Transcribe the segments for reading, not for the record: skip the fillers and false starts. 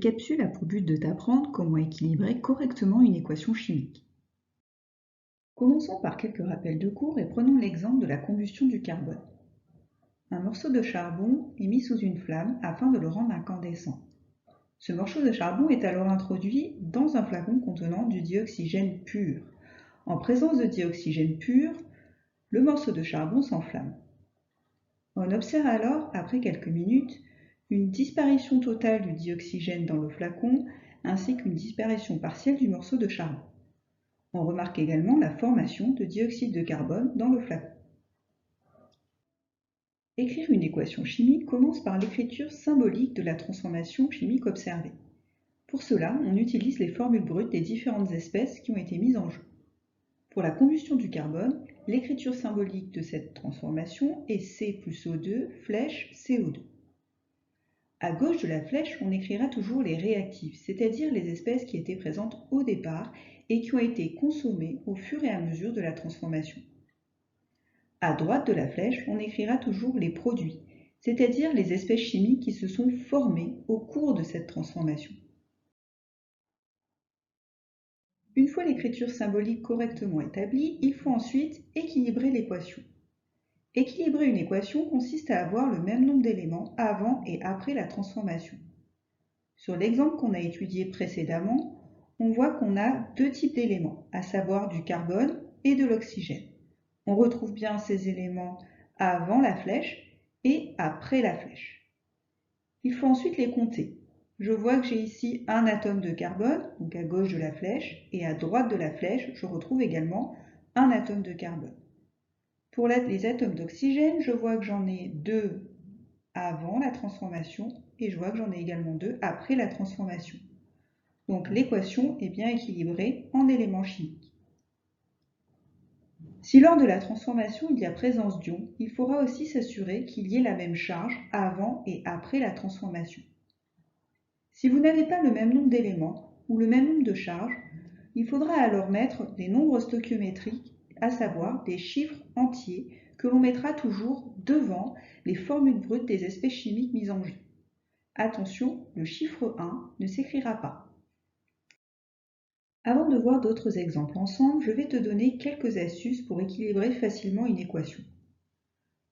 capsule a pour but de t'apprendre comment équilibrer correctement une équation chimique. Commençons par quelques rappels de cours et prenons l'exemple de la combustion du carbone. Un morceau de charbon est mis sous une flamme afin de le rendre incandescent. Ce morceau de charbon est alors introduit dans un flacon contenant du dioxygène pur. En présence de dioxygène pur, le morceau de charbon s'enflamme. On observe alors, après quelques minutes, une disparition totale du dioxygène dans le flacon ainsi qu'une disparition partielle du morceau de charbon. On remarque également la formation de dioxyde de carbone dans le flacon. Écrire une équation chimique commence par l'écriture symbolique de la transformation chimique observée. Pour cela, on utilise les formules brutes des différentes espèces qui ont été mises en jeu. Pour la combustion du carbone, l'écriture symbolique de cette transformation est C plus O2 flèche CO2. À gauche de la flèche, on écrira toujours les réactifs, c'est-à-dire les espèces qui étaient présentes au départ et qui ont été consommées au fur et à mesure de la transformation. À droite de la flèche, on écrira toujours les produits, c'est-à-dire les espèces chimiques qui se sont formées au cours de cette transformation. Une fois l'écriture symbolique correctement établie, il faut ensuite équilibrer l'équation. Équilibrer une équation consiste à avoir le même nombre d'éléments avant et après la transformation. Sur l'exemple qu'on a étudié précédemment, on voit qu'on a deux types d'éléments, à savoir du carbone et de l'oxygène. On retrouve bien ces éléments avant la flèche et après la flèche. Il faut ensuite les compter. Je vois que j'ai ici un atome de carbone, donc à gauche de la flèche, et à droite de la flèche, je retrouve également un atome de carbone. Pour les atomes d'oxygène, je vois que j'en ai deux avant la transformation et je vois que j'en ai également deux après la transformation. Donc l'équation est bien équilibrée en éléments chimiques. Si lors de la transformation il y a présence d'ions, il faudra aussi s'assurer qu'il y ait la même charge avant et après la transformation. Si vous n'avez pas le même nombre d'éléments ou le même nombre de charges, il faudra alors mettre des nombres stoichiométriques, à savoir des chiffres entiers que l'on mettra toujours devant les formules brutes des espèces chimiques mises en jeu. Attention, le chiffre 1 ne s'écrira pas. Avant de voir d'autres exemples ensemble, je vais te donner quelques astuces pour équilibrer facilement une équation.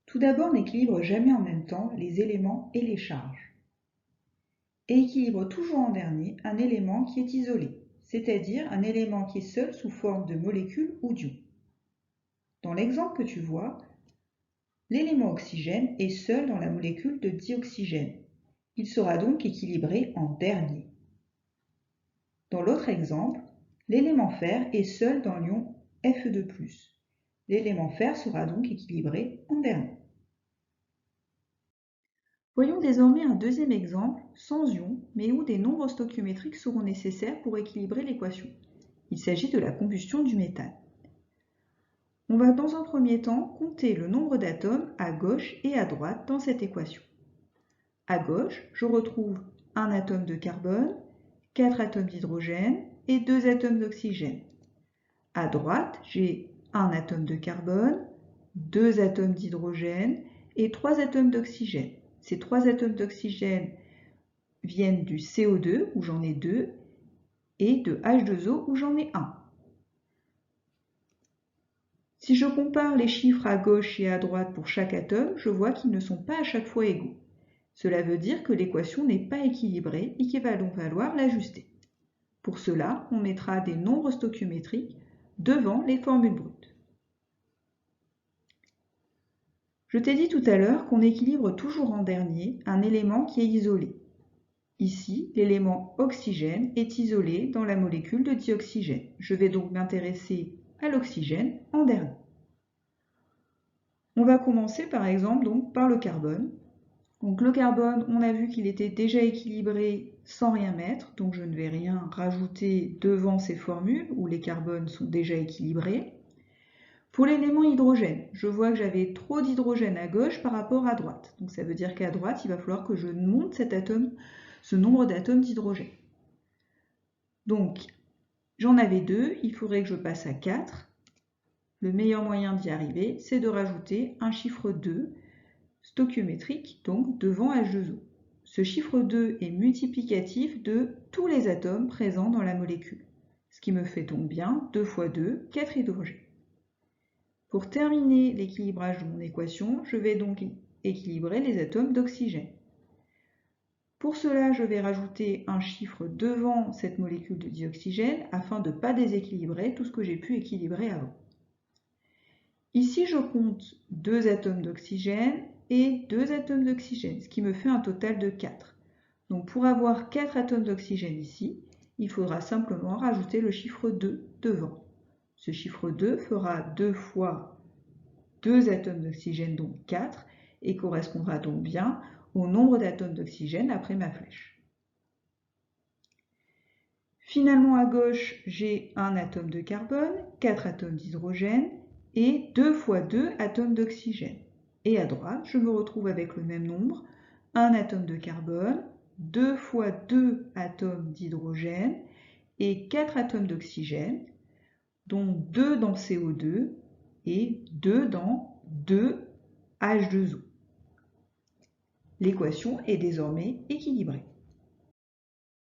Tout d'abord, n'équilibre jamais en même temps les éléments et les charges. Et équilibre toujours en dernier un élément qui est isolé, c'est-à-dire un élément qui est seul sous forme de molécule ou d'ion. Dans l'exemple que tu vois, l'élément oxygène est seul dans la molécule de dioxygène. Il sera donc équilibré en dernier. Dans l'autre exemple, l'élément fer est seul dans l'ion Fe2+. L'élément fer sera donc équilibré en dernier. Voyons désormais un deuxième exemple, sans ions, mais où des nombres stoichiométriques seront nécessaires pour équilibrer l'équation. Il s'agit de la combustion du méthane. On va dans un premier temps compter le nombre d'atomes à gauche et à droite dans cette équation. À gauche, je retrouve un atome de carbone, 4 atomes d'hydrogène et 2 atomes d'oxygène. À droite, j'ai un atome de carbone, 2 atomes d'hydrogène et 3 atomes d'oxygène. Ces 3 atomes d'oxygène viennent du CO2 où j'en ai 2 et de H2O où j'en ai 1. Si je compare les chiffres à gauche et à droite pour chaque atome, je vois qu'ils ne sont pas à chaque fois égaux. Cela veut dire que l'équation n'est pas équilibrée et qu'il va donc falloir l'ajuster. Pour cela, on mettra des nombres stoichiométriques devant les formules brutes. Je t'ai dit tout à l'heure qu'on équilibre toujours en dernier un élément qui est isolé. Ici, l'élément oxygène est isolé dans la molécule de dioxygène. Je vais donc m'intéresser à l'oxygène en dernier. On va commencer par exemple par le carbone. Donc le carbone, on a vu qu'il était déjà équilibré sans rien mettre, donc je ne vais rien rajouter devant ces formules où les carbones sont déjà équilibrés. Pour l'élément hydrogène, je vois que j'avais trop d'hydrogène à gauche par rapport à droite. Donc ça veut dire qu'à droite, il va falloir que je monte ce nombre d'atomes d'hydrogène. Donc j'en avais 2, il faudrait que je passe à 4. Le meilleur moyen d'y arriver, c'est de rajouter un chiffre 2 stoichiométrique, donc devant H2O. ce chiffre 2 est multiplicatif de tous les atomes présents dans la molécule, ce qui me fait donc bien 2 fois 2, 4 hydrogènes. Pour terminer l'équilibrage de mon équation, je vais donc équilibrer les atomes d'oxygène. Pour cela, je vais rajouter un chiffre devant cette molécule de dioxygène afin de ne pas déséquilibrer tout ce que j'ai pu équilibrer avant. Ici, je compte 2 atomes d'oxygène et 2 atomes d'oxygène, ce qui me fait un total de 4. Donc pour avoir 4 atomes d'oxygène ici, il faudra simplement rajouter le chiffre 2 devant. Ce chiffre 2 fera 2 fois 2 atomes d'oxygène, donc 4, et correspondra donc bien au nombre d'atomes d'oxygène après ma flèche. Finalement, à gauche, j'ai un atome de carbone, 4 atomes d'hydrogène et 2 fois 2 atomes d'oxygène. Et à droite, je me retrouve avec le même nombre, un atome de carbone, 2 fois 2 atomes d'hydrogène et 4 atomes d'oxygène, dont 2 dans CO2 et 2 dans 2H2O. L'équation est désormais équilibrée.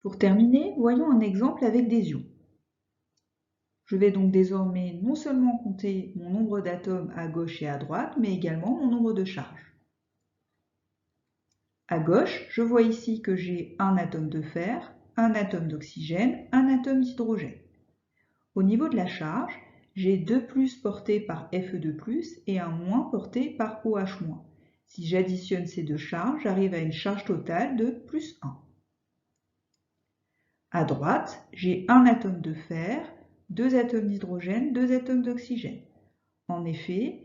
Pour terminer, voyons un exemple avec des ions. Je vais donc désormais non seulement compter mon nombre d'atomes à gauche et à droite, mais également mon nombre de charges. À gauche, je vois ici que j'ai un atome de fer, un atome d'oxygène, un atome d'hydrogène. Au niveau de la charge, j'ai 2 plus portés par Fe2+, et un moins porté par OH-. Si j'additionne ces deux charges, j'arrive à une charge totale de plus 1. À droite, j'ai un atome de fer, 2 atomes d'hydrogène, 2 atomes d'oxygène. En effet,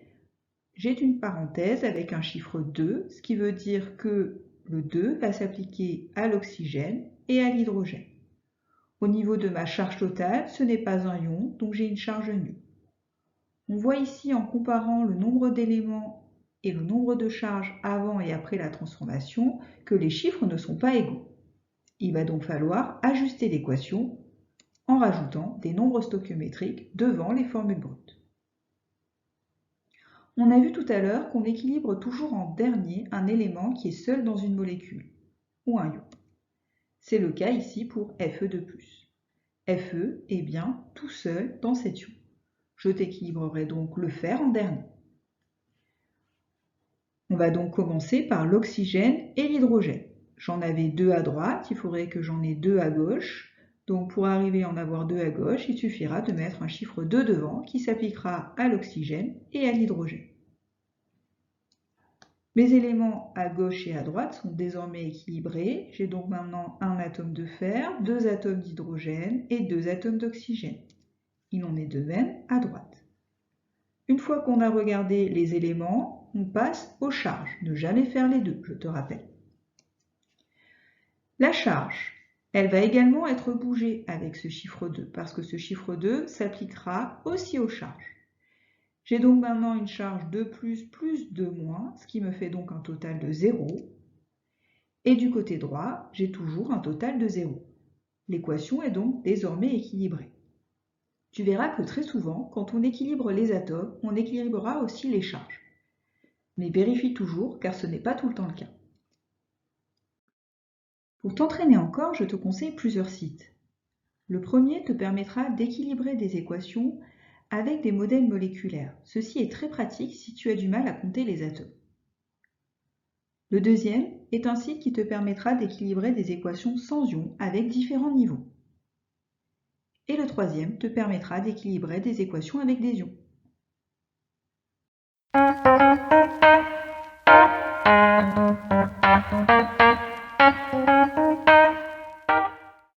j'ai une parenthèse avec un chiffre 2, ce qui veut dire que le 2 va s'appliquer à l'oxygène et à l'hydrogène. Au niveau de ma charge totale, ce n'est pas un ion, donc j'ai une charge nulle. On voit ici, en comparant le nombre d'éléments et le nombre de charges avant et après la transformation, que les chiffres ne sont pas égaux. Il va donc falloir ajuster l'équation en rajoutant des nombres stoichiométriques devant les formules brutes. On a vu tout à l'heure qu'on équilibre toujours en dernier un élément qui est seul dans une molécule, ou un ion. C'est le cas ici pour Fe2+. Fe est bien tout seul dans cet ion. Je t'équilibrerai donc le fer en dernier. On va donc commencer par l'oxygène et l'hydrogène. J'en avais 2 à droite, il faudrait que j'en ai 2 à gauche. Donc pour arriver à en avoir 2 à gauche, il suffira de mettre un chiffre 2 devant qui s'appliquera à l'oxygène et à l'hydrogène. Mes éléments à gauche et à droite sont désormais équilibrés. J'ai donc maintenant un atome de fer, 2 atomes d'hydrogène et 2 atomes d'oxygène. Il en est de même à droite. Une fois qu'on a regardé les éléments, on passe aux charges. Ne jamais faire les deux, je te rappelle. La charge, elle va également être bougée avec ce chiffre 2, parce que ce chiffre 2 s'appliquera aussi aux charges. J'ai donc maintenant une charge de plus 2 moins, ce qui me fait donc un total de 0. Et du côté droit, j'ai toujours un total de 0. L'équation est donc désormais équilibrée. Tu verras que très souvent, quand on équilibre les atomes, on équilibrera aussi les charges. Mais vérifie toujours, car ce n'est pas tout le temps le cas. Pour t'entraîner encore, je te conseille plusieurs sites. Le premier te permettra d'équilibrer des équations avec des modèles moléculaires. Ceci est très pratique si tu as du mal à compter les atomes. Le deuxième est un site qui te permettra d'équilibrer des équations sans ions avec différents niveaux. Et le troisième te permettra d'équilibrer des équations avec des ions.